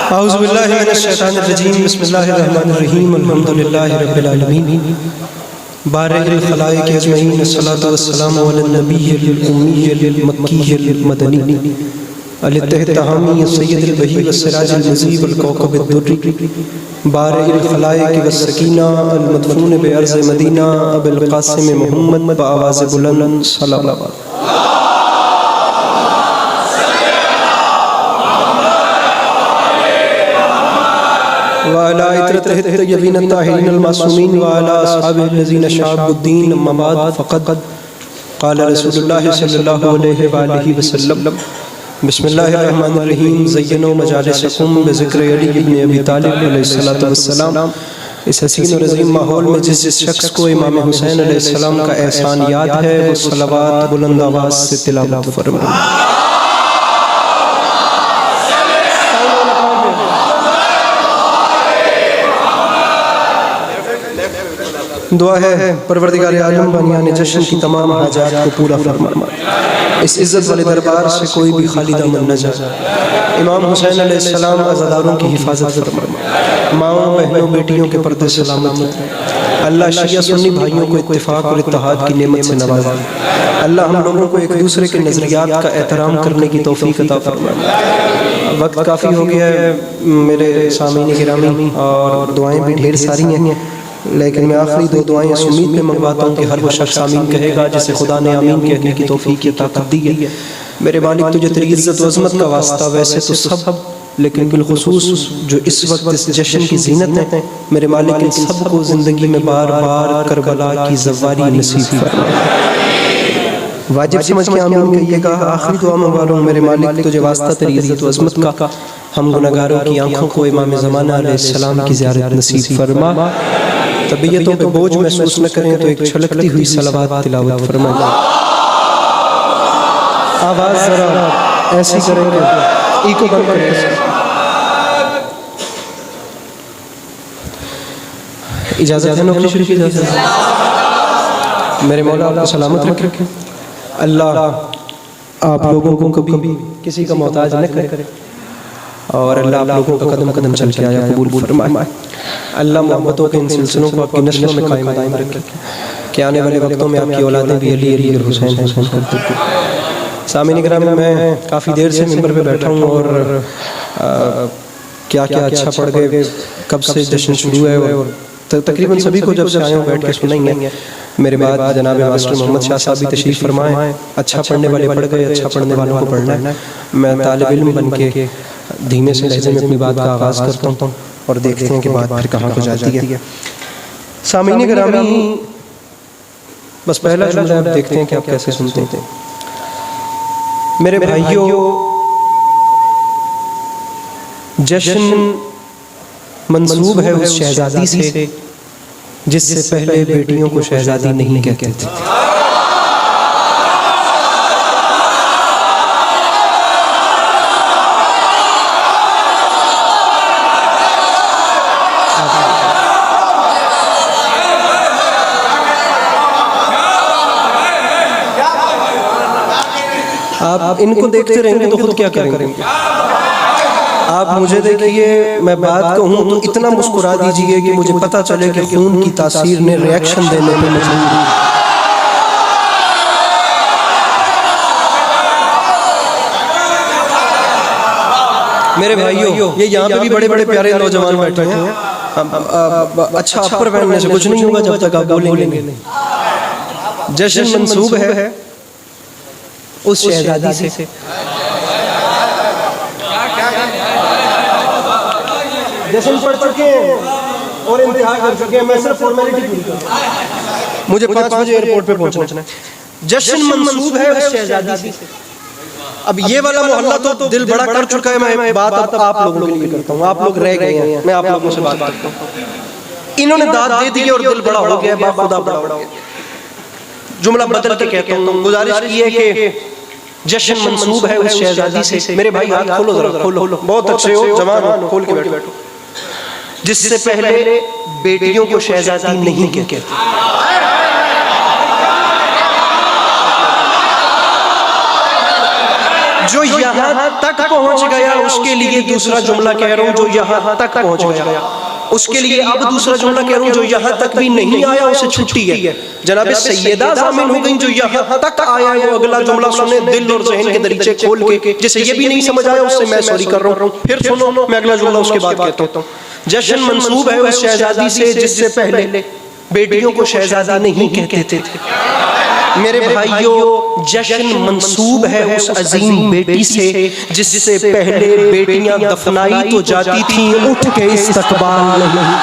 औज़ुबिल्लाहि मिनश्शैतानिर्रजीम बिस्मिल्लाहिर्रहमानिर्रहीम अल्हम्दुलिल्लाहि रब्बिल आलमीन बारिल खलाइक अजमईन अस्सलातु वस्सलामु अलन नबिय्यिल उम्मिय्यिल मक्किय्यिल मदनी अल-तहमी सय्यदुल बही वस्सिराजुल मुज़ीब वल कौकबिद दुर्री बारिल खलाइक वस्सकीना अल मदफून बिअर्ज़ मदीना अबुल क़ासिम मुहम्मद बआवाज़ बुलंद सल्लल्लाहु वाला इतरत तय्यबीन ताहिरीन अल-मासूमीन वाला अस्हाबिल लज़ीना शअबुद्दीन अम्मा बाद फ़क़द क़ाल रसूलुल्लाह सल्लल्लाहु अलैहि वआलिहि वसल्लम बिस्मिल्लाहिर्रहमानिर्रहीम ज़य्यनू मजालिसकुम बिज़िक्रि अली इब्न अबी तालिब अलैहिस्सलातु वस्सलाम। इस हसीन और अज़ीम माहौल में जिस शख्स को इमाम हुसैन अलैहिस्सलाम का एहसान याद है वो सलावत बुलंद आवाज़ से तिलावत फरमाए। दुआ है परवरदिगार आलम बनियाने जश्न की तमाम हाजात को पूरा फरमा, इस इज़्ज़त वाले दरबार से कोई भी खाली दामन न जाए। इमाम हुसैन अलैहिस्सलाम अज़ादारों की हिफाजत फरमा, माओं बहनों बेटियों के पर्दे सलामत रखें। अल्लाह शिया सुन्नी भाइयों को इत्तेफाक और इत्तेहाद की नेमत से नवाज़े। अल्लाह हम लोगों को एक दूसरे के नज़रियात का एहतराम करने की तौफीक अता फरमाए। वक्त काफ़ी हो गया है मेरे सामीन गिरामी और दुआएं भी ढेर सारी हैं, लेकिन मैं आखिरी दो दुआएं इस उम्मीद में मंगवाता हूँ कि हर वो शख्स आमीन कहेगा जिसे खुदा ने आमीन कहने की तौफीक की ताकत दी है। मेरे मालिक तुझे तेरी इज्जत व अज़मत का वास्ता वैसे तो सब, लेकिन बिलखुसूस जो इस वक्त इस जश्न की ज़ीनत है, मेरे मालिक इन सब को ज़िंदगी में बार बार करबला की ज़वारी नसीब फरमाए। वाजिब समझ के आमीन कहिएगा। आखिरी दुआ मंगवा रहा हूँ मेरे मालिक तुझे वास्ता तेरी इज्जत व अज़मत का, हम गुनहगारों की आंखों को इमाम ज़माना अलैहिस्सलाम की ज़ियारत नसीब फरमा। तबीयतों पे बोझ महसूस न करें तो एक छलकती हुई सलावत तिलावत फरमाइए। आवाज़ ज़रा ऐसी करेंगे, इको बंद करें। इजाज़त है नौकरी शुरू की इजाज़त। मेरे मौला आपको सलामत रखे। अल्लाह आप लोगों को कभी किसी का मोहताज न करे और अल्लाह आप लोगों का कदम कदम चल के आया कबूल फरमाए। अल्लाह मोहब्बतों के इन सिलसिलों को आपकी नस्लों में कायम दायम रखे कि आने वाले वक्तों में आपकी औलादें भी अली अली और हुसैन हुसैन करते थे। सामीन किराम, मैं काफ़ी देर से मिंबर पे बैठा हूँ और क्या क्या अच्छा पढ़ गए, कब से जश्न शुरू है और तकरीबन सभी को जब से आए हूँ बैठ के सुनाएंगे। मेरे बाद जनाब मास्टर मोहम्मद शाह साहब भी तशरीफ़ फरमाए। अच्छा पढ़ने वाले पढ़ गए, अच्छा पढ़ने वालों को पढ़ना है। मैं तालिब इल्म बन के धीमे से लहजे में अपनी बात का आगाज़ करता हूँ और देखते हैं कि बात फिर कहाँ को जाती है। सामीन गिरामी, बस पहला जुमला आप देखते हैं कि आप कैसे सुनते हैं। मेरे भाइयों, जश्न मंसूब है उस शहजादी से जिससे पहले बेटियों को शहजादी नहीं कहते थे। आप इनको देखते रहेंगे तो खुद क्या करेंगे? आप मुझे देखिए, मैं बात कहूँ तो इतना मुस्कुरा दीजिए कि मुझे पता चले कि खून की तासीर ने रिएक्शन देने में मजबूर है। मेरे भाइयों, ये यहाँ पे भी बड़े बड़े प्यारे नौजवान बैठे हैं। अच्छा अपर पहनने से कुछ नहीं होगा जब तक आप बोलेंगे नहीं। जश्न मंसूब है उस शहजादी से जश्न पढ़ चुके हैं और इंतहा कर चुके हैं। मैं सिर्फ फॉर्मेलिटी पूरी करूं। मुझे 5 बजे एयरपोर्ट पे पहुंचना है। जश्न मंसूब है उस शहजादी से। अब ये वाला मोहल्ला तो दिल बड़ा कर चुका है। मैं बात अब आप लोगों के लिए करता हूँ। आप लोग रह गए हैं, मैं आप लोगों से बात करता हूँ। इन्होंने दाद दे दी और दिल बड़ा हो गया, बाखुदा बड़ा हो गया। जुमला बदल के कहता हूँ। गुजारिश की है कि जश्न मंसूब है उस शहजादी से। मेरे भाई हाथ खोलो जरा, खोलो। बहुत अच्छे हो, जवान हो, खोल के बैठो। जिससे पहले बेटियों को शहजादी नहीं कहते। जो यहाँ तक पहुंच गया, उसके लिए दूसरा जुमला कह रहा हूं जो यहाँ तक पहुंच गया, उसके लिए अब दूसरा जुमला कह रहा हूं जो यहाँ तक भी नहीं आया उसे छुट्टी है। जनाब सैयदा जामिन हो गई, जो यहाँ तक आया है वो अगला जुमला सुने दिल और ज़हन के दरीचे खोल के, जिसे ये भी नहीं समझ आया उससे मैं सॉरी कर रहा हूँ। फिर सुनो, मैं अगला जुमला उसके बाद कहता हूँ। जश्न मंसूब है उस शहजादी से जिससे पहले बेटियों को शहजादा नहीं कहते थे। मेरे भाइयों, जश्न मंसूब है उस अजीम बेटी से जिससे पहले बेटियां दफनाई तो जाती थीं, उठ के इस्तकबाल नहीं।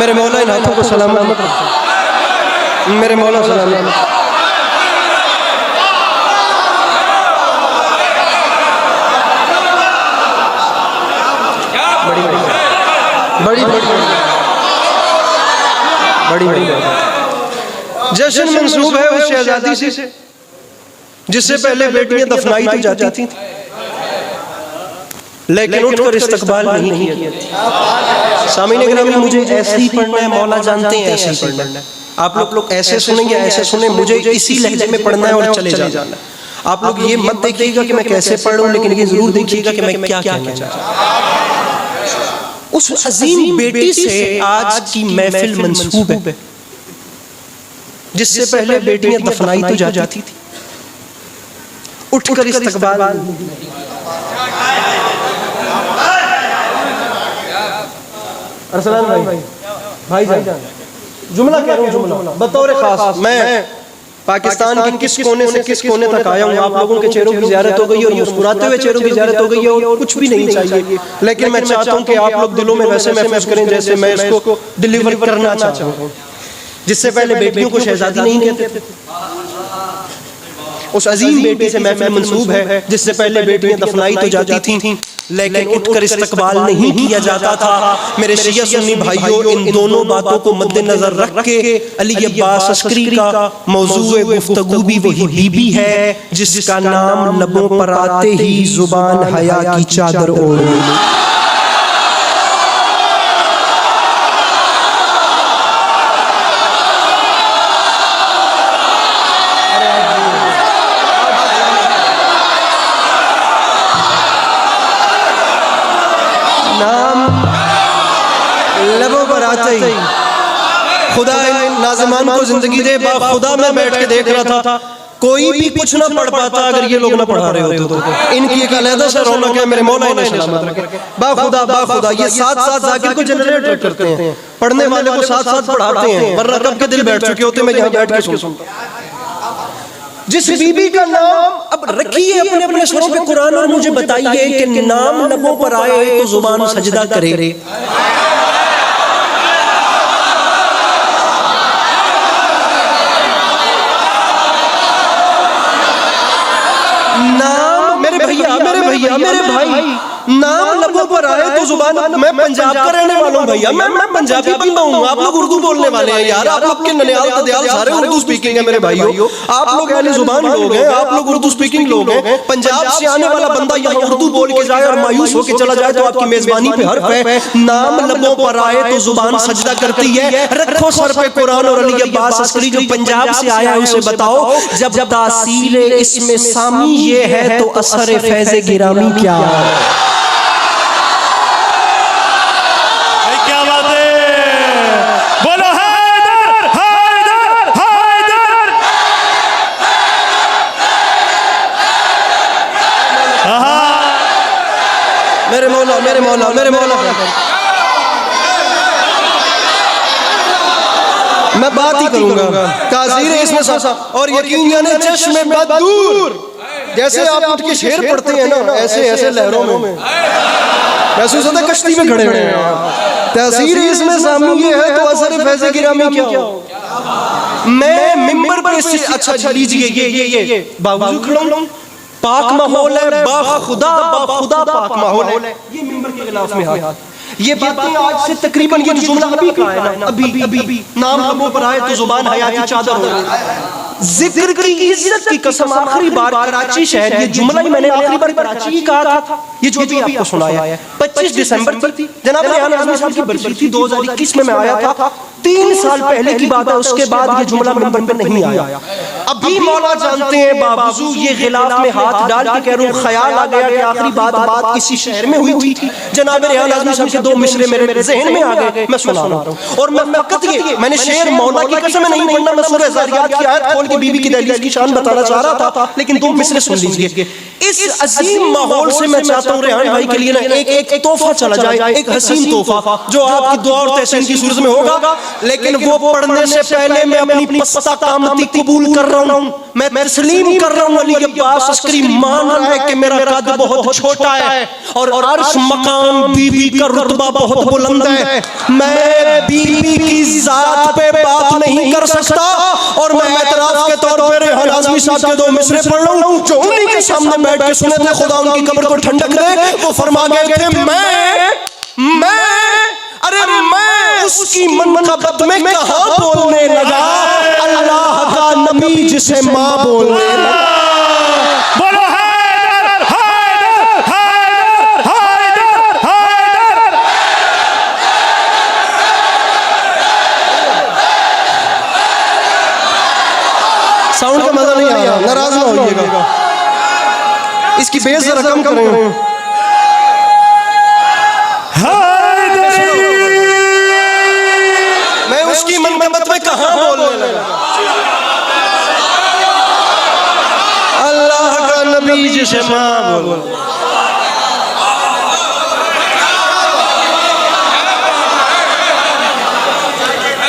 मेरे मौला इन हाथों को सलामत रखो, मेरे मौला सलामत। बड़ी जश्न मंसूब है उस शहजादी से जिससे पहले बेटियां दफनाई तो जाती थी, लेकिन उठकर इस्तकबाल नहीं किया। सामीने गिरामी, मुझे ऐसे ही पढ़ना है, मौला जानते हैं ऐसे ही पढ़ना है। आप लोग ऐसे सुनेंगे, ऐसे सुने, मुझे इसी लहजे में पढ़ना है और चले जाना। आप लोग ये मत देखिएगा कि मैं कैसे पढ़ रहा हूं, लेकिन ये जरूर देखिएगा कि मैं क्या कहना चाहता हूं। उस अजीम बेटी से आज की महफिल मंसूब है जिससे पहले बेटियां दफनाई तो जाती थी, उठकर इस्तकबाल। अरसलान भाई जुमला कह रहा हूं, जुमला बतौर खास मैं पाकिस्तान के किस कोने से किस कोने तक आया हूँ। आप लोगों के चेहरों की ज़ियारत हो गई और मुस्कुराते हुए चेहरों की ज़ियारत हो गई है और कुछ भी नहीं चाहिए, लेकिन मैं चाहता हूँ कि आप लोग दिलों में वैसे महसूस करें जैसे मैं इसको डिलीवर करना चाहता हूँ। जिससे पहले बेटियों को शहजादी नहीं कहते थे, उस अजीम बेटी से महफिल मंसूब है जिससे पहले बेटियां दफनाई तो जाती थीं, लेकिन उठकर इस्तकबाल नहीं किया जाता था। मेरे शिया सुन्नी भाइयों, इन दोनों बातों को मद्देनजर रख के अली अब्बास अस्करी का मौजूए गुफ्तगू भी वही बीबी है जिसका नाम लबों पर आते ही जुबान हया की चादर ओढ़। लबों पर आते ही खुदा नाज़िमान को जिंदगी दे, खुदा मैं बैठ के देख रहा था, कोई भी कुछ ना पढ़ पाता अगर ये लोग ना पढ़ा रहे होते तो। इनकी एक अलग से रौनक है, मेरे मौला इन्हें सलामत रखे। बाखुदा ये साथ जाकिर को जनरेट करते हैं, पढ़ने वाले को साथ पढ़ाते हैं, वरना कब के दिल बैठ चुके होते। मैं यहाँ बैठ के सुनता जिस बीबी का नाम अब रखिए अपने अपने सरों पे कुरान और मुझे बताइए कि नाम लबों पर आए तो जुबान सजदा करे। नाम मेरे भाई नाम लबों पर आए तो जुबान। मैं पंजाब का रहने वाला हूँ भैया, मैं पंजाबी बंदा हूँ, आप लोग उर्दू बोलने वाले हैं यार। आप लोग के ननिहाल तदियाल सारे उर्दू स्पीकिंग है मेरे भाइयों, आप लोग अहले जुबान लोग हैं, आप लोग उर्दू स्पीकिंग लोग हैं। पंजाब से आने वाला बंदा यहाँ उर्दू बोल के जाए और मायूस होकर चला जाए तो आपकी मेजबानी पे हर्फ है। नाम लबों पर आए तो जुबान सजदा करती है। रखो सर पे कुरान और अली अब्बास अस्करी जो पंजाब से आया है उसे बताओ, जब तासीर इसमें सामी ये है तो असर फैज़े गिरामी क्या है? मेरे मौला मैं बात ही करूंगा ताज़ीर इसमें सा और यकीन जाने चश्मे बदूर जैसे आप उठ के शेर पढ़ते हैं ना, ऐसे लहरों में महसूस होता है कश्ती में खड़े हुए हैं। ताज़ीर इसमें सामी ये है तो असर फैज़े गिरामी क्या हो? मैं मिंबर पर इससे अच्छा लीजिए ये बावजूद खड़ा हूं, पाक माहौल है, बाखुदा पाक माहौल है, ये मिंबर के खिलाफ में हाथ। ये बातें आज से तकरीबन ये जुमला अभी का है ना, अभी नाम लबों पर आए तो जुबान हया की चादर हो। जिक्र की इज्जत की कसम आखिरी बार कराची शहर, ये जुमला ही मैंने आखिरी बार कराची ही कहा था, ये जो भी आपको सुनाया है 25 दिसंबर थी, जनाब रेहान आज़मी साहब की बरसी थी 2021 में मैं आया था। 3 साल पहले की बात है, उसके बाद ये जुमला मिंबर पे नहीं आया। अभी मौला जानते हैं बावजू ये गिलाफ में हाथ डाल के कह रहा हूँ, ख्याल आ गया कि आखिरी बात किसी शहर में हुई थी। जनाब रेहान आज़मी साहब के 2 मिसरे मेरे ज़हन में आ गए, मैं सुना रहा हूँ। और मैं फकत ये मैंने शेर मौला की कसम नहीं पढ़ना, मैं सूरह ज़ारियात की आयत खोल के बीबी की दहलीज की शान बताना चाह रहा था, लेकिन 2 मिसरे सुन लीजिए। इस अजीम माहौल से मैं चाहता हूँ रेहान भाई के लिए ना एक तोहफा चला जाए, एक हसीन तोहफा जो आपकी दुआ और तहसीन की सूरत में होगा। लेकिन वो पढ़ने से पहले मैं अपनी पस्ता कामती कबूल कर रहा हूँ, मैं तस्लीम कर रहा हूँ। अली अब्बास अस्करी मान रहा है कि मेरा कद बहुत छोटा है और अर्श मकाम बीबी का रुतबा बहुत बुलंद है। मैं बीबी की जात पे बात नहीं कर सकता और मैं एतराफ के तौर पर रेहान आज़मी साहब के 2 मिसरे पढ़ रहा हूँ जो उन्हीं के सामने बैठ के सुने थे। खुदा उनकी कब्र को ठंडक दे। वो फरमा गए थे, मैं उसकी मनकबत में कहाँ बोलने लगा, अल्लाह का नबी जिसे माँ बोलने लगा। बोलो हैदर हैदर हैदर हैदर हैदर। साउंड का मजा नहीं आ रहा, नाराज ना होइएगा, इसकी बेस जरा कम करें। मैं उसकी मनकबत में कहाँ बोलने लगा, अल्लाह का नबी जिसे माँ बोल।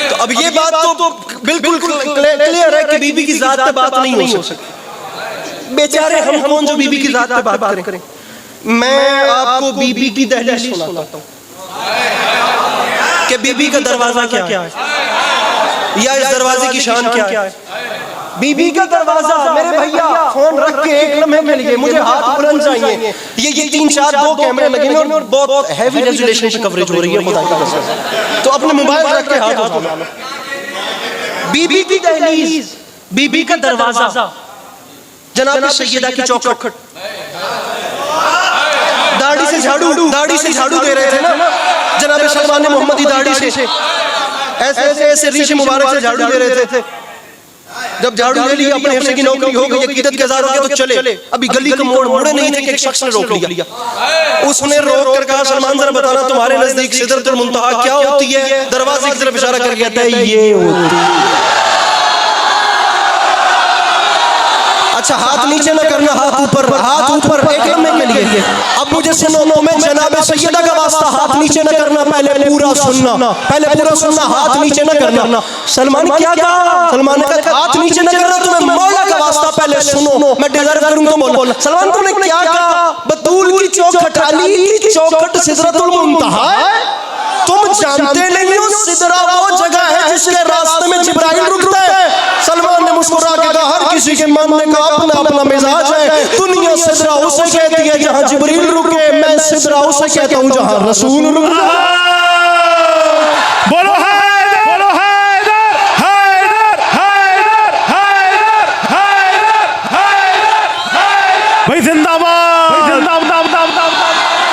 तो अब ये बात तो बिल्कुल क्लियर है कि बीबी की जात पे बात नहीं हो सकती। बेचारे हम कौन जो बीबी की जात पे बात करें। मैं आपको बीबी की दहलीज सुनाता हूँ कि बीबी का दरवाजा क्या है या इस दरवाजे की शान क्या है। बीबी का दरवाजा मेरे भैया फोन रख के एक लम्हे के लिए मुझे हाथ बुलंद चाहिए। ये 3-4 कैमरे लगे हैं और बहुत हैवी रेजोल्यूशन पे कवरेज हो रही है खुदा की कसम। तो अपने मोबाइल रख के हाथ उठा लो। बीबी की दहलीज, बीबी का दरवाजा, जनाब सैयदा की चौखट, दाढ़ी से झाड़ू दे रहे थे ना जनाब सलमान मोहम्मदी, दाढ़ी से ऐसे रीशे मुबारक से झाड़ू दे रहे थे। जब झाड़ू ले लिया, अपने हिस्से की नौकरी हो गई, अकीदत के आज़ाद हो गए तो चले। अभी गली के मोड़े नहीं थे कि एक शख्स ने रोक लिया। उसने रोक कर कहा, सलमान जरा बताना तुम्हारे नजदीक सिदरतुल मुंतहा क्या होती है। दरवाजे की तरफ इशारा कर कहता है ये होती है। अच्छा हाथ नीचे न करना, हाथ ऊपर एक लम्हे के लिए। अब मुझे सुनो, मैं जनाब सैयदा का वास्ता, हाथ नीचे न करना, पहले पूरा सुनना, हाथ नीचे न करना। सलमान क्या कहा? सलमान ने कहा हाथ नीचे न करना, तुम्हें मौला का वास्ता पहले सुनो, मैं डिजर्व करूंगा तुम बोलो। सलमान तुमने क्या कहा? बतूल की चौखट, अली की चौखट सिदरतुल मुंतहा है। तुम जानते नहीं हो सिदरा वो जगह है जिसके रास्ते में जिब्राइल रुकता है। सलमान ने मुस्कुरा के कहा, हर किसी के मानने का अपना अपना मिजाज है। दुनिया सिदरा उसे कहती है जहां जिब्रील रुके, मैं सिदरा उसे कहता हूं जहां रसूल रुके। बोलो हैदर, बोलो हैदर हैदर हैदर हैदर हैदर हैदर। भाई जिंदाबाद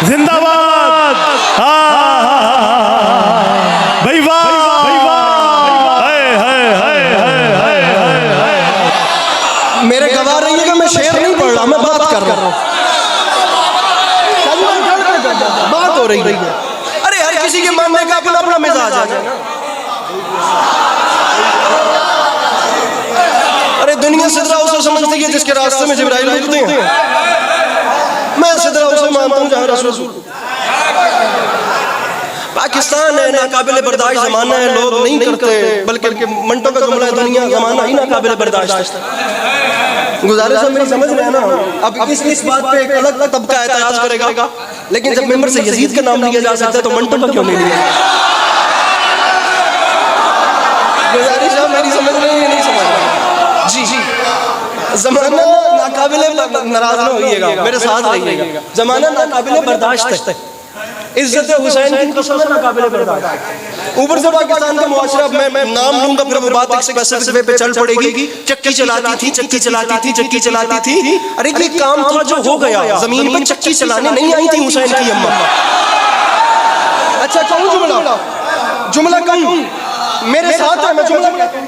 जिंदाबाद। भाई वाह मेरे गवाह रहिएगा, मैं शेर नहीं पढ़ रहा, मैं बात कर रहा हूँ, बात हो रही है। अरे हर किसी के मानने का अपना अपना मिजाज है। अरे दुनिया सिदरा उसे समझती है जिसके रास्ते में जिब्राइल रुकते हैं। मैं सिदरा उसे मानता हूँ जहाँ रसूल। पाकिस्तान है नाकाबिले बर्दाश्त जमाना है, लोग नहीं करते, बल्कि मंटो का जुमला है, दुनिया जमाना ही नाकाबिले बर्दाश्त है। गुजारिश है मेरी समझ में है ना। अब इस बात पे एक अलग तबका एतराज करेगा, लेकिन जब मेंबर से यजीद का नाम लिया जा सकता है तो मंटो का क्यों नहीं लिया? गुजारिश है मेरी समझ में, ये नहीं समझ जी। जमाना नाकाबिले नाराज ना होइएगा, मेरे साथ रहिएगा। जमाना नाकाबिले बर्दाश्त है। इज्जत हुसैन की कसम नाकाबिले बर्दाश्त। ऊपर से पाकिस्तान का मुआशरा, मैं नाम लूंगा फिर वो बात एक स्पेसिफिक पे चल पड़ेगी। चक्की चलाती थी। अरे ये काम था जो हो गया, जमीन पर चक्की चलाने नहीं आई थी हुसैन की अम्मा। अच्छा कहूँ जुमला कहूँ, मेरे साथ है, मैं जुमला कहता हूं,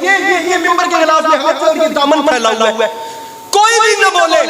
ये मिंबर के खिलाफ में हाथ और ये दामन फैला हुआ है। कोई भी न बोले,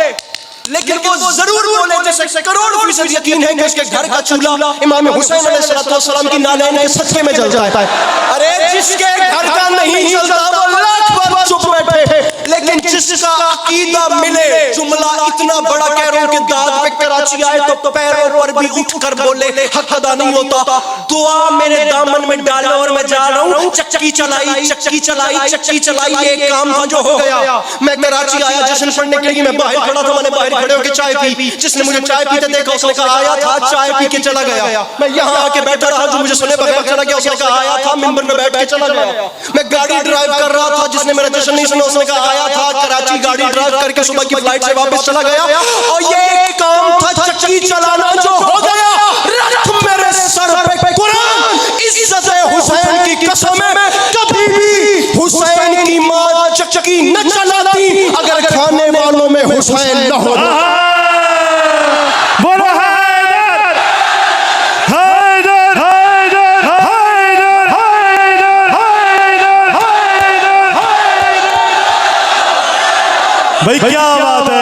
लेकिन वो जरूर बोले जैसे करोड़ फीसद यकीन है कि उसके घर का चूल्हा इमाम हुसैन अलैहिस्सलाम की नालैन के सदके में जलता है। अरे जिसके घर का नहीं जलता वो लाख बार चुप बैठे, लेकिन जिसका अकीदा मिले, जुमला इतना बड़ा कह रहा हूं कि दाद पे कराची आए तो पैरों पर भी उठ कर बोले, हक अदा नहीं होता। दुआ मेरे दामन में डालो और मैं जा रहा हूं, चक्की चलाई चक्की चलाई चक्की चलाई, ये काम था जो हो गया। मैं कराची आया जश्न पढ़ने के लिए, मैं बाहर खड़ा था, मैंने बाहर खड़े होकर चाय पी। जिसने मुझे चाय पीते देखा उसने कहा आया था, चाय पी के चला गया। मैं यहाँ आके बैठा रहा, जो मुझे सुने बगैर चला गया उसने कहा आया था, मिंबर में बैठ के चला गया। मैं गाड़ी ड्राइव कर रहा था, जिसने मेरा जश्न नहीं सुना उसने कहा आया था, कराची गाड़ी ड्राइव करके सुबह की फ्लाइट से वापस चला गया। और ये काम था चक्की चलाना जो हो गया। रख मेरे सर पे कुरान, इज्जत हुसैन की कसम है, कभी भी हुसैन की मां चक्की न चलाती अगर खाने वालों में हुसैन न हो। बोलो हैदर हैदर हैदर हैदर हैदर हैदर हैदर। भाई क्या बात है,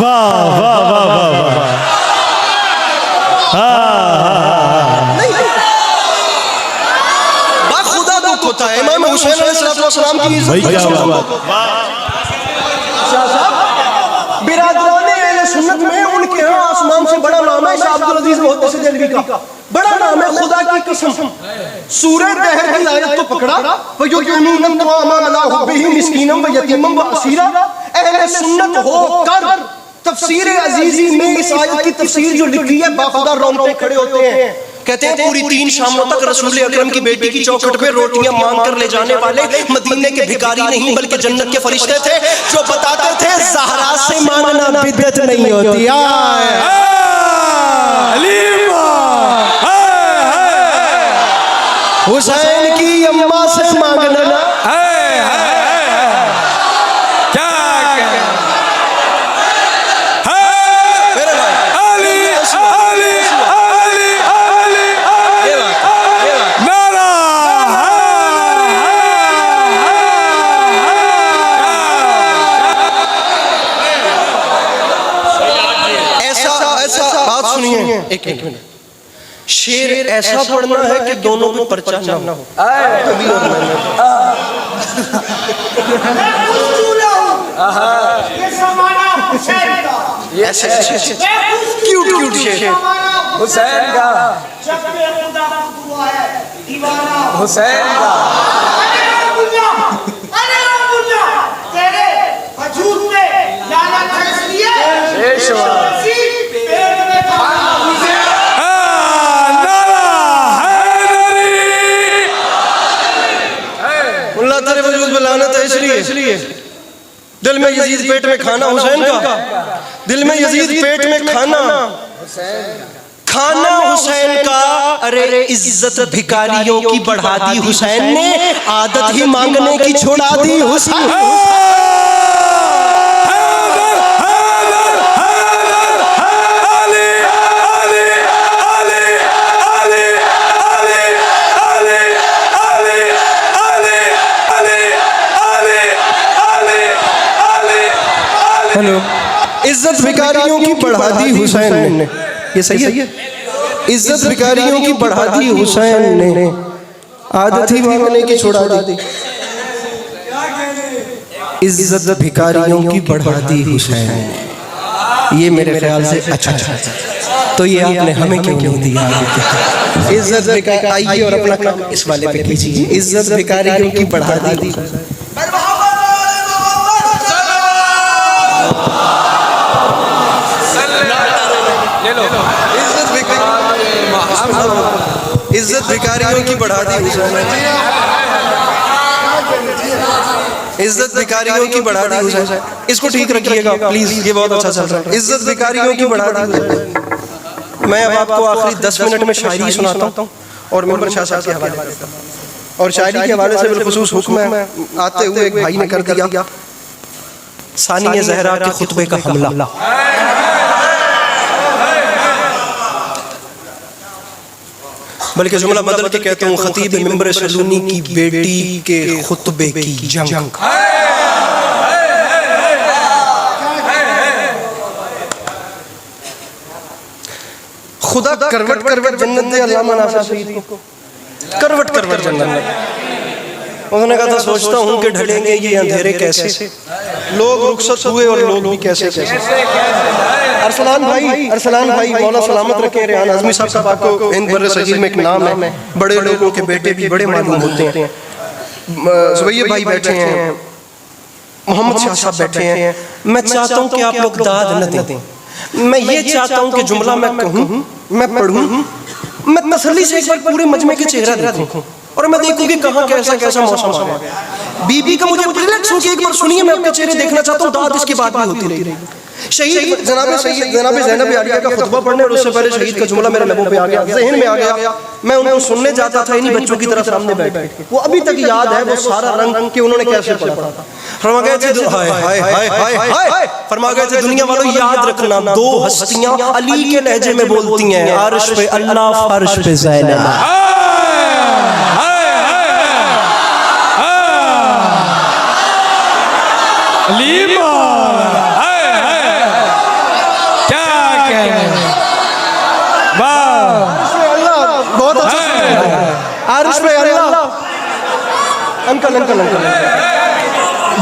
वाह वाह वाह वाह वाह। खुदा दुख होता है इमाम हुसैन अलैहिस्सलाम की इज्जत। बिरादराने अहले सुन्नत में उनके यहाँ आसमान से बड़ा नाम है शाह अब्दुल अजीज मुहद्दिस देलवी का, बड़ा नाम है। खुदा की कसम, सूरह दहर की आयत तो पकड़ा, वयुदूनून तवामा अला हुब्बिही मिस्कीनम व यतीमम व असीरा। अहले सुन्नत होकर तफसीर अजीजी में इस आयत की तफसीर जो लिखी है, बाखुदा रोंगटे खड़े होते हैं। कहते हैं पूरी 3 शामों तक रसूल अकरम की बेटी की चौखट पे रोटियां मांग कर ले जाने वाले मदीने के भिखारी नहीं बल्कि जन्नत के फरिश्ते थे, जो बताते थे ज़हरा से मांगना बिदअत नहीं होती। हुसैन की अम्मा से मांगना एक मिनट, शेर ऐसा पढ़ना है कि दोनों में पर्चा ना हो। कभी और ऐसे क्यूट क्यूट शेर हुसैन का, हुसैन का। तेरे वजूद में लानत है इसलिए इसलिए दिल में यजीद पेट में खाना हुसैन का, दिल में यजीद पेट में खाना खाना हुसैन का। अरे इज्जत भिखारियों की बढ़ा दी हुसैन ने, आदत ही मांगने की छोड़ा दी हुसैन। हेलो, इज्जत भिखारियों की बढ़ा दी हुसैन ने, ये सही है। इज्जत भिखारियों की बढ़ा दी हुसैन ने, आदत ही मांगने की छुड़ा दी। इज्जत भिखारियों की बढ़ा दी हुसैन ने, ये मेरे ख्याल से अच्छा। तो ये आपने हमें क्यों नहीं दिया? इज्जत भिखारी, आइए और अपना काम इस वाले पे कीजिए। इज्जत भिखारियों की बढ़ा दी। इज्जत भिखारियों की बढ़ा दी हुसैन, इज्जत भिखारियों की बढ़ा दी हुसैन। इसको ठीक रखिएगा प्लीज, ये बहुत अच्छा चल रहा है। इज्जत भिखारियों की बढ़ा दी। मैं अब आपको आखिरी 10 मिनट में शायरी सुनाता हूँ और मेंबर शाह साहब के हवाले देता हूँ। और शायरी के हवाले से बिलखुसूस हुक्म है, आते हुए एक भाई ने कर दिया सानिया ज़हरा के खुतबे का हमला। बल्कि जुमला बदल के कहता हूँ, खतीब मिंबर सलूनी की बेटी के खुतबे की जंग। खुदा करवट करवट जन्नत दे अल्लामा नासिर शहीद को, करवट करवट जन्नत दे। उन्होंने कहा था सोचता हूँ कि ढलेंगे ये अंधेरे कैसे, लोग रुखसत हुए और लोग भी कैसे कैसे। अरसलान भाई मौला सलामत रखे, रेहान आज़मी साहब आपको हिंद बर्रे सगीर में एक नाम है, बड़े लोगों के बेटे भी बड़े मालूम होते हैं। ज़ुबैर भाई बैठे हैं, मोहम्मद शाह साहब बैठे हैं। मैं चाहता हूँ कि आप लोग दाद न दें, मैं ये चाहता हूँ कि जुमला मैं कहूँ, मैं पढ़ूँ, मैं तसल्ली से एक बार पूरे मजमे के चेहरा देखूँ और मैं देखूँ कि कहाँ कैसा कैसा मौसम आ गया। बीबी का मुझे रिलैक्स होकर एक बार सुनिए, मैं आपके चेहरे देखना चाहता हूँ, दाद इसकी बात भी होती रहेगी। शहीद जनाब ज़ैनब आलिया का खुतबा पढ़ने और उससे पहले शहीद का जुमला मेरे लबों पे आ गया, ज़हन में आ गया। मैं उनको सुनने जाता था इन्हीं बच्चों की तरह सामने बैठ के, वो अभी तक याद है वो सारा रंग कि उन्होंने कैसे पढ़ा था। फरमा गए थे हाय हाय हाय हाय हाय, फरमा गए थे दुनिया वालों याद रखना, दो हस्तियां अली के लहजे में बोलती हैं, अर्श पे अल्लाह फर्श पे ज़ैनब।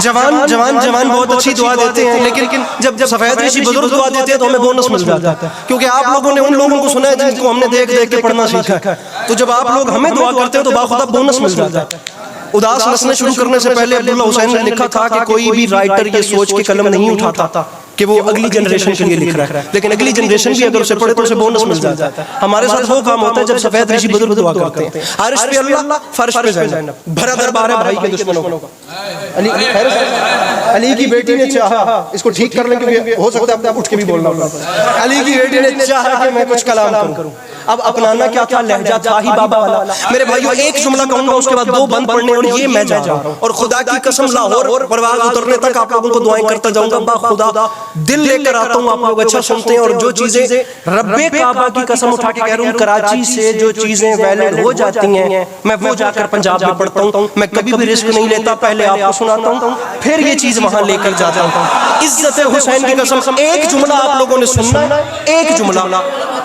जवान बहुत अच्छी दुआ देते हैं, लेकिन जब सफेद ऋषि बुजुर्ग दुआ देते हैं तो हमें बोनस मिल जाता है, क्योंकि आप लोगों ने उन लोगों को सुना है जिनको हमने देख देख के पढ़ना सीखा है। तो जब आप लोग हमें दुआ करते हो तो बाखुदा बोनस मिल जाता है। उदास नस्लें शुरू करने से पहले अब्दुल्ला हुसैन ने लिखा था कि कोई भी राइटर ये सोच के कलम नहीं उठाता कि वो अगली जनरेशन के लिए लिख रहा है, लेकिन अगली जनरेशन भी अगर उसे पढ़े तो उसे बोनस मिल जाता है। हमारे साथ वो काम होता है जब सफेद ऋषि बुजुर्ग दुआ करते हैं, अर्श पे अल्लाह फर्श पे ज़ैनब। भरा दरबार है भाई के दुश्मनों का। अली की बेटी ने चाहा, इसको ठीक कर लें क्योंकि हो सकता है आप उठ के भी बोलना होगा। अली की बेटी ने चाहा कि मैं कुछ कलाम करूं, अब अपनाना क्या था, लहजा था ही बाबा वाला। मेरे भाइयों एक जुमला कहूंगा, उसके बाद दो बंद पढ़ने और ये मैं जा रहा हूं, और खुदा की कसम लाहौर परवाज़ उतरने तक आप लोगों को दुआएं करता जाऊंगा। बाखुदा दिल लेकर आता हूं, आप लोग अच्छा सुनते हैं। और जो चीजें रब्बे काबा की कसम उठा के कह रहा हूं, कराची से जो चीजें वैलिड हो जाती हैं मैं वो जाकर पंजाब में पढ़ता हूं। मैं कभी भी रिस्क नहीं लेता, पहले आपको सुनाता हूं फिर ये चीज वहां लेकर जाता हूं। इज्जत हुसैन की कसम, एक जुमला आप लोगों ने सुनना है, एक जुमला।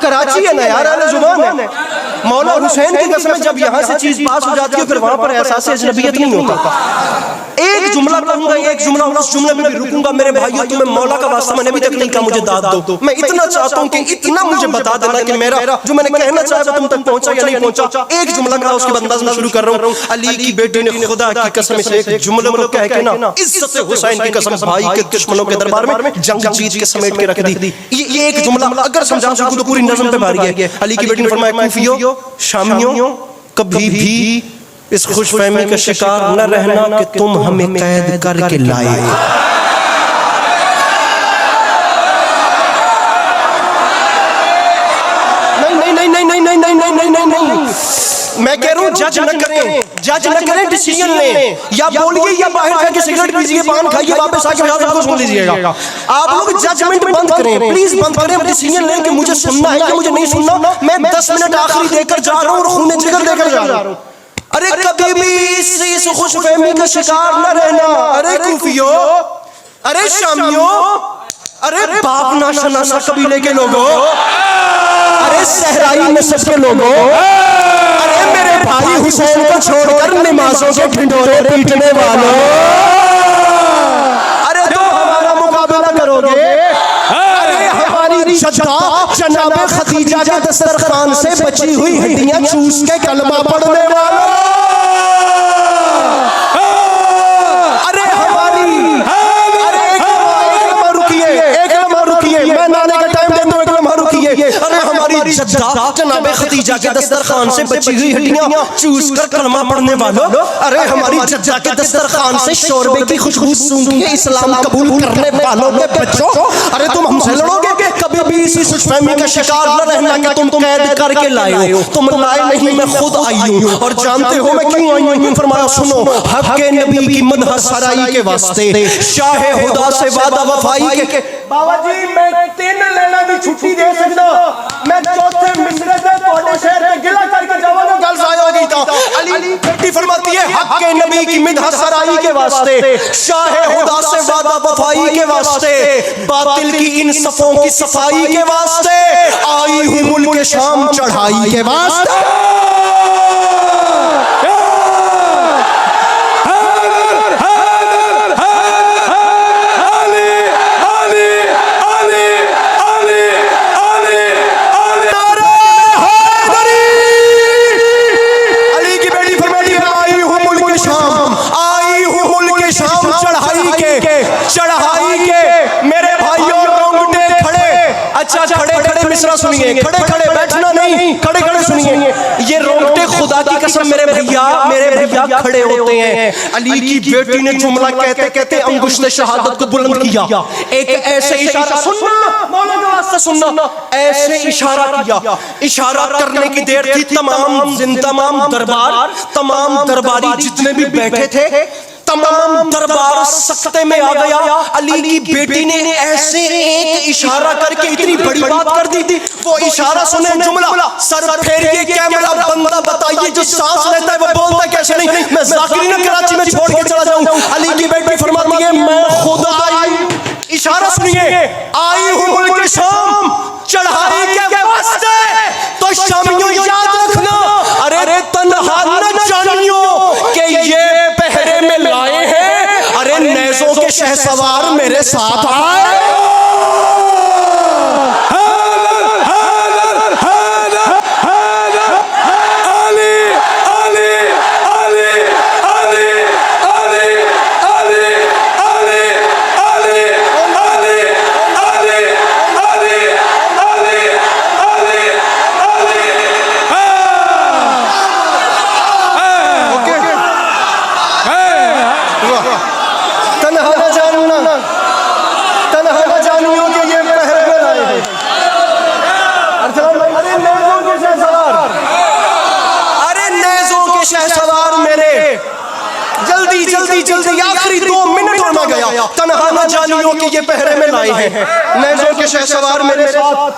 कराची है ना यार, अहले जुबान है। मौला हुसैन की कसम, जब यहाँ से चीज पास हो जाती है फिर वहां पर एहसास अजनबियत नहीं होता। एक जुमला कहूंगा, एक जुमला, उस जुमले में भी रुकूंगा। मेरे भाइयों तुम्हें मौला का वास्ता मैंने अभी तक नहीं कहा, मुझे दाद दो। मैं इतना चाहता हूं कि इतना मुझे बता देना कि मेरा जो मैंने कहना चाहा वो तुम तक पहुंचा या नहीं पहुंचा। एक जुमला कहा, उसके बाद अंदाज में शुरू कर रहा हूं। अली की बेटी ने खुदा की कसम से एक जुमले को कह के ना, इज्जत हुसैन की कसम, भाई के दुश्मनों के दरबार में जंग जीत के समेट के रख दी। ये एक जुमला अगर समझा सकूं तो पूरी नज़म पे भारी है। अली की बेटी ने फरमाया, कूफियों शामियों कभी भी इस खुशफहमी का शिकार न रहना कि तुम हमें कैद करके लाए। नहीं, मैं कह रहा हूँ जज न करें, डिसीजन लें। या बोलिए या बाहर जाके सिगरेट पीजिए, पान खाइए, वापस आके सबको सुन लीजिएगा। आप लोग जजमेंट बंद करें, प्लीज बंद करें। डिसीजन लें कि मुझे सुनना है या मुझे नहीं सुनना। मैं 10 मिनट आखिरी देकर जा रहा हूँ और खून जिगर देकर जा रहा हूँ। अरे कभी भी इस खुशफहमी का शिकार न रहना। अरे कूफियों, अरे शामियों, अरे बाप नाशनासा कबीले के लोगों, अरे सहराई नस्ल के लोगों, अरे मेरे भाई हुसैन को छोड़कर नमाजों के ढिंढोरे पीटने वालों, अरे तो हमारा मुकाबला करोगे? अरे हमारी जद्दा जनाबे खदीजा के दस्तरखान से बची हुई हड्डियां चूस के कलमा पढ़ने वालों, अरे हमारी, अरे एक लम्हा रुकिए, मैं नाने का टाइम देता हूं, एक लम्हा रुकिए। अरे हमारी जद्दा जनाबे खदीजा के दस्तरखान से बची हुई हड्डियां चूस कर कलमा पढ़ने वालों, अरे हमारी जद्दा के दस्तरखान से शोरबे की खुशबू सूंघ के इस्लाम कबूल करने वालों के बच्चों, अरे तुम हमसे लड़ोगे? कभी भी इसी खुशफहमी का शिकार न रहना कि तुम कैद करके लाए हो। तुम लाए नहीं, मैं खुद आई हूँ, और जानते हो मैं क्यों आई हूँ? फरमाया सुनो, हक के नबी की मदह सराई के वास्ते, शाह खुदा से वादा वफाई के। बाबा जी मैं 3 लेना की छुट्टी दे सकता, मैं चौथे मिसरे से थोड़े शहर में गिला करके जाऊंगा। होगी तो अली बेटी फरमाती है हक के नबी की मिदह सराई के वास्ते, शाहे खुदा से वादा वफाई के वास्ते, बातिल की इन सफों की सफाई के वास्ते, आई हूँ मुल्क शाम चढ़ाई के वास्ते। सुनिए, खड़े खड़े बैठना नहीं, खड़े खड़े सुनिए, ये रोंगटे खुदा की कसम मेरे भैया खड़े होते हैं। अली की बेटी ने जुमला कहते कहते अंगुश्त शहादत को बुलंद किया, एक ऐसे इशारा सुनना, मौला का वास्ता सुनना, ऐसे इशारा किया, इशारा करने की देर थी। तमाम दरबारी जितने भी बैठे थे, तमाम दरबार सख्ते में आ गया। अली की बेटी ने ऐसे एक इशारा करके इतनी बड़ी बात कर दी थी। वो इशारा सुने, जुमला सर फेरिए, कैमरा बंदा बताइए जो सांस लेता है वो बोलता कैसे नहीं। मैं जाकिरीन कराची में छोड़ के चला जाऊं। अली की बेटी फरमाती है मैं खुदा आई, इशारा सुनिए, आई हूं मुल्क शाम चढ़ाई के वास्ते। तो शामियों याद रखना, अरे तन्हा न जानियो कि ये पहरे में लाए हैं, अरे नेज़ों के शहसवार मेरे साथ आए। जल्दी आखिरी 2 मिनट होना गया। तन्हा न जानियो कि ये पहरे में लाए हैं, नेज़ों के शहसवार मेरे साथ।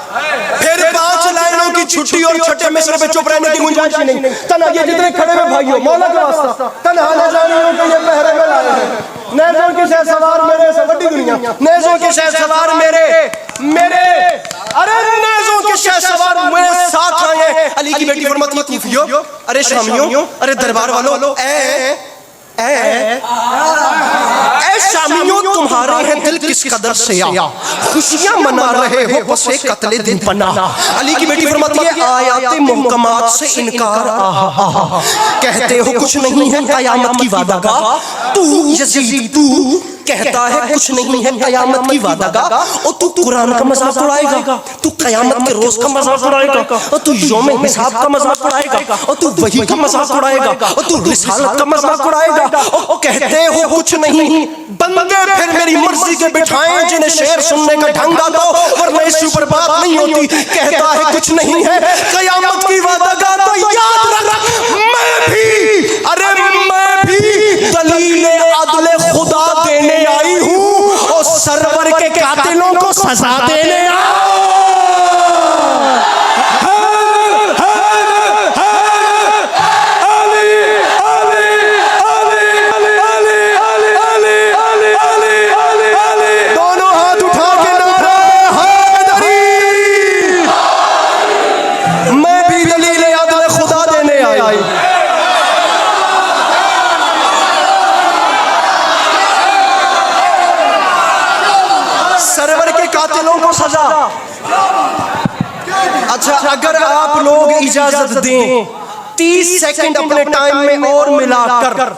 फिर 5 लाइनों की छुट्टी और छठे मिसरे पे चुप रहने की गुंजाइश ही नहीं। तन्हा ये जितने खड़े हुए भाइयों, मौला का वास्ता, तन्हा न जानियो कि ये पहरे में लाए हैं, नेज़ों के शहसवार मेरे से बड़ी दुनिया, नेज़ों के शहसवार मेरे, अरे नेज़ों के शहसवार मेरे साथ आए। अली की बेटी फरमाती है कूफियों, अरे शामियों, अरे दरबार वालों, शामियों तुम्हारे हैं दिल किस कदर से आ, खुशियां मना रहे हो बस एक कत्ले दिन बना। अली की बेटी फरमाती है आयाते मुहकमात से इनकार, कहते हो कुछ नहीं है कयामत की वादा का, तू यजीद तू कहता है कुछ नहीं है कयामत की वादा का, और तू कुरान का मजाक उड़ाएगा, तू कयामत के रोज का मजाक उड़ाएगा, और तू यौम हिसाब का मजाक उड़ाएगा, और तू वही का मजाक उड़ाएगा, और तू रिसालत का मजाक उड़ाएगा, और कहते हो कुछ नहीं। बंदे फिर मेरी मर्जी के बिठाएं जिन्हें शेर सुनने का ढंगा दो, वरना इसके ऊपर बात नहीं होती। कहता है कुछ नहीं है कयामत की वादा का, तो याद रख मैं भी दलीले अदले खुदा देने आई हूँ, और सरवर के कातिलों को सजा देने दोनों हाथ उठा के नारा हैदरी, मैं भी दलीले अदले खुदा देने आई। सरवर के कातिलों को सजा। अच्छा, अगर आप लोग इजाजत दें 30 सेकंड अपने टाइम में और मिलाकर,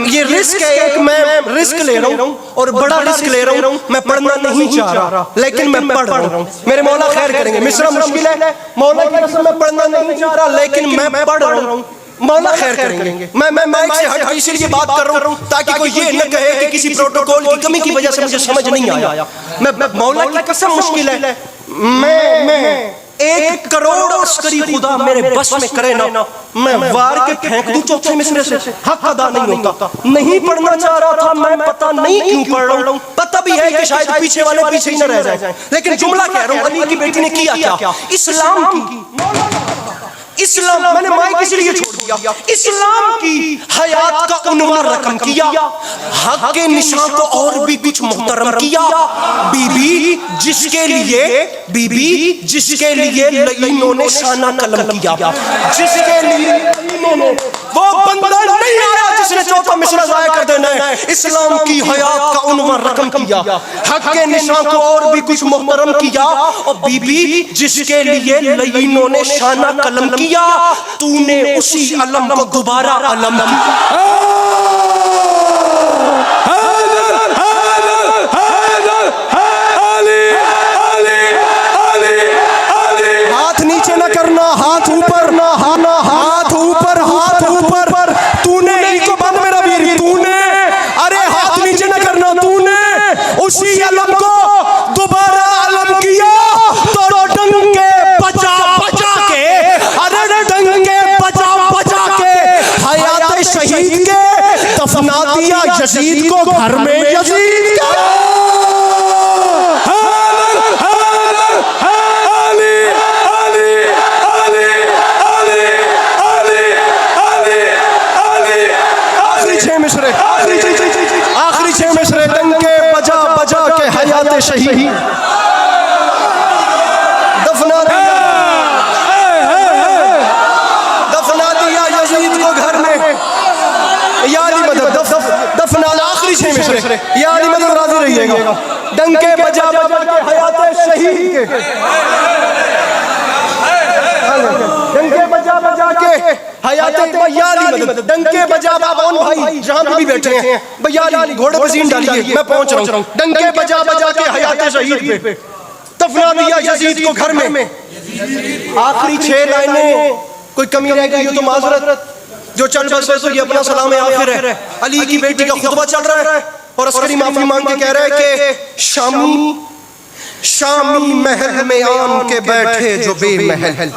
ये रिस्क है, एक मैं रिस्क ले रहा हूँ और बड़ा रिस्क ले रहा हूँ। मैं पढ़ना नहीं चाह रहा लेकिन मैं पढ़ रहा हूँ, मेरे मौला खैर करेंगे। मिस्रा मुश्किल है, मौला की कसम मैं पढ़ना नहीं चाह रहा लेकिन मैं पढ़ रहा हूँ, मौला खैर करेंगे। मैं माइक से हट के इसलिए बात कर रहा हूँ ताकि कोई ये न कहे कि किसी प्रोटोकॉल की कमी की वजह से मुझे समझ नहीं आया। मैं मौला की कसम मुश्किल है, मैं 1 करोड़ अस्करी खुदा मेरे बस में करे ना, मैं वार के फेंक दूं चौथे मिसरे से, हक अदा नहीं होता। नहीं पढ़ना चाह रहा था मैं, पता नहीं क्यों पढ़ रहा हूँ। पता भी है कि शायद पीछे वाले पीछे ही न रह जाए, लेकिन जुमला कह रहा हूँ। अली की बेटी ने किया क्या? इस्लाम मैंने माइक इसलिए छोड़ इस्लाम की हयात का उन्वान रकम किया, हक के निशान को और भी कुछ मुहतरम किया। बीबी जिसके लिए लईनों ने शाना कलम किया, जिसके लिए लईनों ने, वो बंदा नहीं आया जिसने चौथा मिसरा जाया कर देना है। इस्लाम की हयात का उन्वान रकम किया, हक के निशान को और भी कुछ मुहतरम किया। और बीबी जिसके लिए लईनों ने शाना कलम किया, तूने उसी अलम को दोबारा अलम हाथ नीचे न करना, हाथ ऊपर ना, हाथ ऊपर, हाथ ऊपर। तूने इनको बंद मेरा वीर, तूने, अरे हाथ नीचे न करना, तूने उसी अलम को दोबारा अलम किया। तो डंगे बचा के, अरे डंगे बचा के हयात शहीद के दफना दिया यजीद को घर में, यजीद आखिरी छह मिसरे डंके बजा के हयात शहीद दफना दिया यजीद को घर में। यानी मदद दफना, आखिरी छह मिसरे, यानी मदद राजी रहिएगा। डंके बजा के हयात शहीद के, डंके बजा के हयात बयाली मदद, डंके बजा बाबन भाई जहां भी बैठे हैं, बयाली घोड़े पर सीन डालिए, मैं पहुंच रहा हूं। डंके बजा के हयात शहीद पे दफना दिया यजीद को घर में। आखिरी 6 लाइनें, कोई कमी रह गई हो तो माजरत। जो चल बस तो ये अपना सलाम आखिर है। अली की बेटी का खुतबा चल रहा है और अस्करी माफी मांग के कह रहा है कि शामी महल में आन के बैठे जो बेमहल।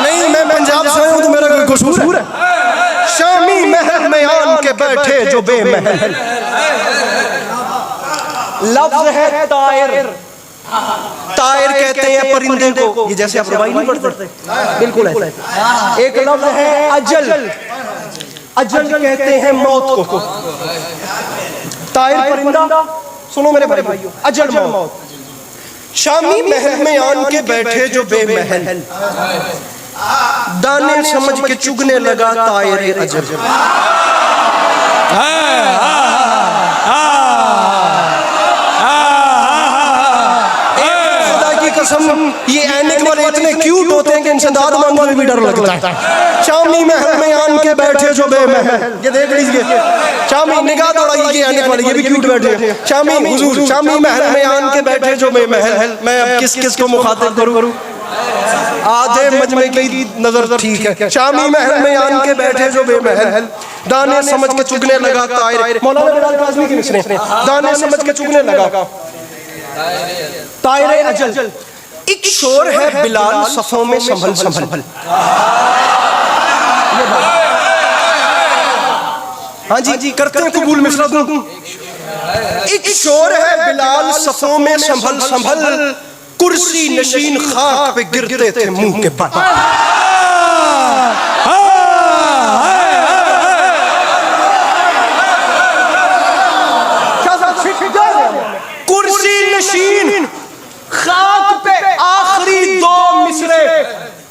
नहीं, मैं पंजाब से हूं तो मेरा कोई कसूर है। शामी महल में आन के बैठे जो बेमहल। लफ्ज है तायर, तायर कहते हैं परिंदे को, ये जैसे आप रवाई नहीं पढ़ते, बिल्कुल ऐसा। एक लफ्ज है अजल, अजल कहते हैं मौत को। तायर परिंदा, सुनो मेरे भाइयों, अजल मौत। शामी महल में आन के बैठे जो बेमहल, दाने समझ के चुगने लगा तायर अजल। ये ऐनिक वाले इतने क्यूट होते हैं कि इनसे दाद मांगने में भी डर लगता है। शामी महल में आन के बैठे जो बेमहल, ये देख लीजिए, शामी निगाह दौड़ाइए, ऐनिक वाले ये भी क्यूट बैठे हैं। शामी हुजूर, शामी महल में आन के बैठे जो बेमहल। मैं अब किस को मुखातिब करूं? आधे मजमे की नजर ठीक है। शामी महल में आन के बैठे जो बेमहल, दाने समझ के चुगने लगा तायर। मौलाना बिलाल काज़मी की मिसरें, दाने समझ के चुगने लगा तायर अजल। एक शोर है बिलाल सफों में संभल। हाँ जी, करते हैं कबूल मिसरा दूं। एक शोर है बिलाल सफों में संभल, कुर्सी नशीन खाक पे गिरते थे मुंह के बल। कुर्सी नशीन खाक पे, आखिरी 2 मिसरे।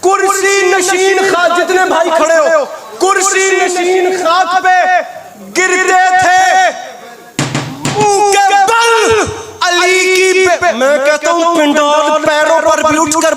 कुर्सी नशीन खाक, जितने भाई खड़े हो, कुर्सी नशीन खाक पे गिरते थे मुंह के बल। अली की मैं कहता हूँ पिंडोल पैरों पर भी उठ कर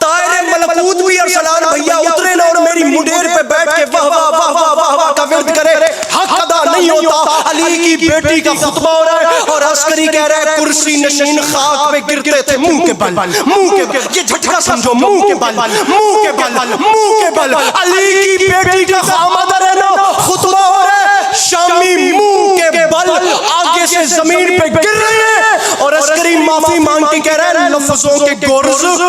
तारे मलकूत भी अरसलान भैया उतरे ना और मेरी मुंडेर पे बैठ के वाह वाह वाह वाह वाह वाह का विर्द करे। हक अदा नहीं होता। अली की बेटी का खुतबा हो रहा है और अस्करी कह रहा है कुर्सी नशीन खाक पे गिरते थे मुंह के बल, मुंह के बल। ये झटका समझो, मुंह के बल, मुंह के बल, मुंह के बल। अली की बेटी का खामद है ना, खुतबा हो रहा है, शामी मुंह के बल आगे से जमीन पे गिर रहे हैं और अस्करी माफी मांग के कह रहा है लफ्जों के गुर्ज